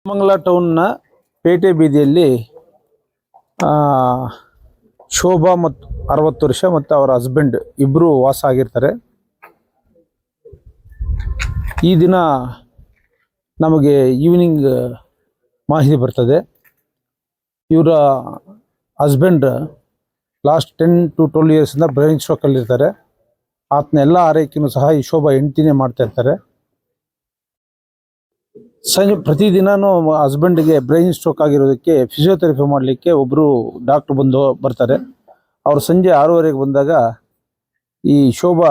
ಮಂಗಲ ಟೌನ್ನ ಪೇಟೆ ಬೀದಿಯಲ್ಲಿ ಶೋಭಾ ಮತ್ತು 60 ವರ್ಷ ಮತ್ತು ಅವರ ಹಸ್ಬೆಂಡ್ ಇಬ್ಬರು ವಾಸ ಆಗಿರ್ತಾರೆ. ಈ ದಿನ ನಮಗೆ ಈವ್ನಿಂಗ್ ಮಾಹಿತಿ ಬರ್ತದೆ. ಇವರ ಹಸ್ಬೆಂಡ್ ಲಾಸ್ಟ್ 10 to 12 ಇಯರ್ಸಿಂದ ಬ್ರೈನ್ ಸ್ಟ್ರೋಕಲ್ಲಿರ್ತಾರೆ. ಆತನ ಎಲ್ಲ ಆರೈಕೆಯೂ ಸಹ ಈ ಶೋಭಾ ಹೆಂಡ್ತಿನೇ ಮಾಡ್ತಾ ಇರ್ತಾರೆ. ಪ್ರತಿದಿನನೂ ಹಸ್ಬೆಂಡ್ಗೆ ಬ್ರೈನ್ ಸ್ಟ್ರೋಕ್ ಆಗಿರೋದಕ್ಕೆ ಫಿಸಿಯೋಥೆರಪಿ ಮಾಡಲಿಕ್ಕೆ ಒಬ್ಬರು ಡಾಕ್ಟ್ರು ಬರ್ತಾರೆ. ಅವರು ಸಂಜೆ 6:30ಗೆ ಬಂದಾಗ ಈ ಶೋಭಾ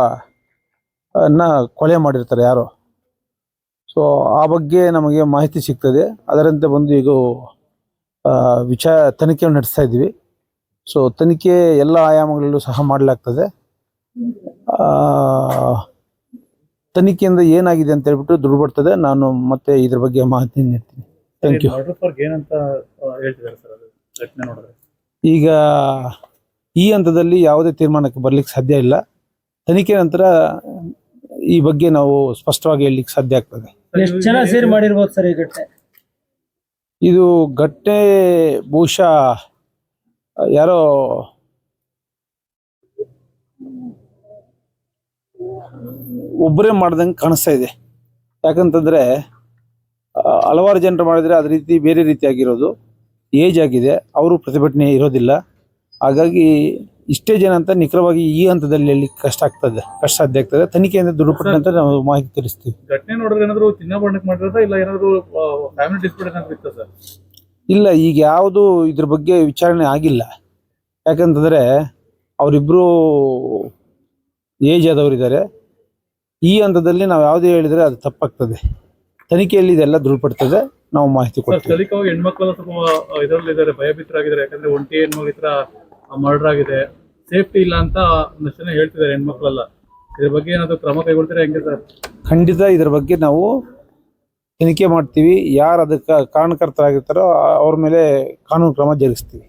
ಕೊಲೆ ಮಾಡಿರ್ತಾರೆ ಯಾರೋ. ಸೊ ಆ ಬಗ್ಗೆ ನಮಗೆ ಮಾಹಿತಿ ಸಿಗ್ತದೆ. ಅದರಂತೆ ಬಂದು ಈಗ ತನಿಖೆಯನ್ನು ನಡೆಸ್ತಾ ಇದ್ದೀವಿ. ಸೊ ತನಿಖೆ ಎಲ್ಲ ಆಯಾಮಗಳಲ್ಲೂ ಸಹ ಮಾಡಲಾಗ್ತದೆ. ತನಿಖೆಯಿಂದ ಏನಾಗಿದೆ ಅಂತ ಹೇಳ್ಬಿಟ್ಟು ದುಡ್ಡು ಬರ್ತದೆ. ನಾನು ಮತ್ತೆ ಇದ್ರ ಬಗ್ಗೆ ಮಾಹಿತಿ ನೀಡ್ತೀನಿ. Thank you. ಈಗ ಈ ಹಂತದಲ್ಲಿ ಯಾವುದೇ ತೀರ್ಮಾನಕ್ಕೆ ಬರ್ಲಿಕ್ಕೆ ಸಾಧ್ಯ ಇಲ್ಲ. ತನಿಖೆ ನಂತರ ಈ ಬಗ್ಗೆ ನಾವು ಸ್ಪಷ್ಟವಾಗಿ ಹೇಳಲಿಕ್ಕೆ ಸಾಧ್ಯ ಆಗ್ತದೆ. ಎಷ್ಟು ಜನ ಸೇರಿ ಮಾಡಿರ್ಬೋದು ಸರ್ ಈ ಘಟನೆ? ಇದು ಘಟನೆ ಬಹುಶಃ ಯಾರೋ ಒಬ್ಬರೇ ಮಾಡ್ದಂಗೆ ಕಾಣಿಸ್ತಾ ಇದೆ. ಯಾಕಂತಂದ್ರೆ ಹಲವಾರು ಜನರು ಮಾಡಿದ್ರೆ ಅದ ರೀತಿ ಬೇರೆ ರೀತಿಯಾಗಿರೋದು. ಏಜ್ ಆಗಿದೆ, ಅವರು ಪ್ರತಿಭಟನೆ ಇರೋದಿಲ್ಲ. ಹಾಗಾಗಿ ಇಷ್ಟೇ ಜನ ಅಂತ ನಿಖರವಾಗಿ ಈ ಹಂತದಲ್ಲಿ ಹೇಳಿ ಕಷ್ಟ ಸಾಧ್ಯ ಆಗ್ತದೆ. ತನಿಖೆಯಿಂದ ದುಡ್ಡು ಅಂತ ನಾವು ಮಾಹಿತಿ ತಿಳಿಸ್ತೀವಿ. ಘಟನೆ ನೋಡಿದ್ರೆ ಏನಾದ್ರು ಚಿನ್ನಾಭರಣಕ್ಕೆ ಮಾಡಿರೋದಾ ಇಲ್ಲ ಏನಾದ್ರು ಫ್ಯಾಮಿಲಿ ಡಿಸ್ಪ್ಯೂಟ್ ಏನಾದ್ರು ಇತ್ತಾ ಸರ್? ಇಲ್ಲ, ಈಗ ಯಾವುದು ಇದ್ರ ಬಗ್ಗೆ ವಿಚಾರಣೆ ಆಗಿಲ್ಲ. ಯಾಕಂತಂದ್ರೆ ಅವರಿಬ್ರು ಏಜ್ ಆದವರಿದ್ದಾರೆ. ಈ ಹಂತದಲ್ಲಿ ನಾವು ಯಾವುದೇ ಹೇಳಿದ್ರೆ ಅದು ತಪ್ಪಾಗ್ತದೆ. ತನಿಖೆಯಲ್ಲಿ ಇದೆಲ್ಲ ದೃಢಪಡ್ತದೆ. ನಾವು ಮಾಹಿತಿ ಕೊಡ್ತೀವಿ. ಸ್ಥಳೀಯವಾಗಿ ಹೆಣ್ಮಕ್ಳೆಲ್ಲ ಸ್ವಲ್ಪ ಇದರಲ್ಲಿದ್ದಾರೆ, ಭಯಭೀತರಾಗಿದ್ದಾರೆ. ಯಾಕಂದ್ರೆ ಒಂಟಿ ಹೆಣ್ಮಕ್ಳ ಹತ್ರ ಮರ್ಡರ್ ಆಗಿದೆ, ಸೇಫ್ಟಿ ಇಲ್ಲ ಅಂತ ಒಂದಷ್ಟು ಜನ ಹೇಳ್ತಿದ್ದಾರೆ ಹೆಣ್ಮಕ್ಳೆಲ್ಲ. ಇದ್ರ ಬಗ್ಗೆ ಏನಾದ್ರು ಕ್ರಮ ಕೈಗೊಳ್ತೀರಾ ಹೆಂಗೆ ಸರ್? ಖಂಡಿತ ಇದ್ರ ಬಗ್ಗೆ ನಾವು ತನಿಖೆ ಮಾಡ್ತೀವಿ. ಯಾರು ಅದಕ್ಕೆ ಕಾರಣಕರ್ತರಾಗಿರ್ತಾರೋ ಅವ್ರ ಮೇಲೆ ಕಾನೂನು ಕ್ರಮ ಜರುಗಿಸ್ತೀವಿ.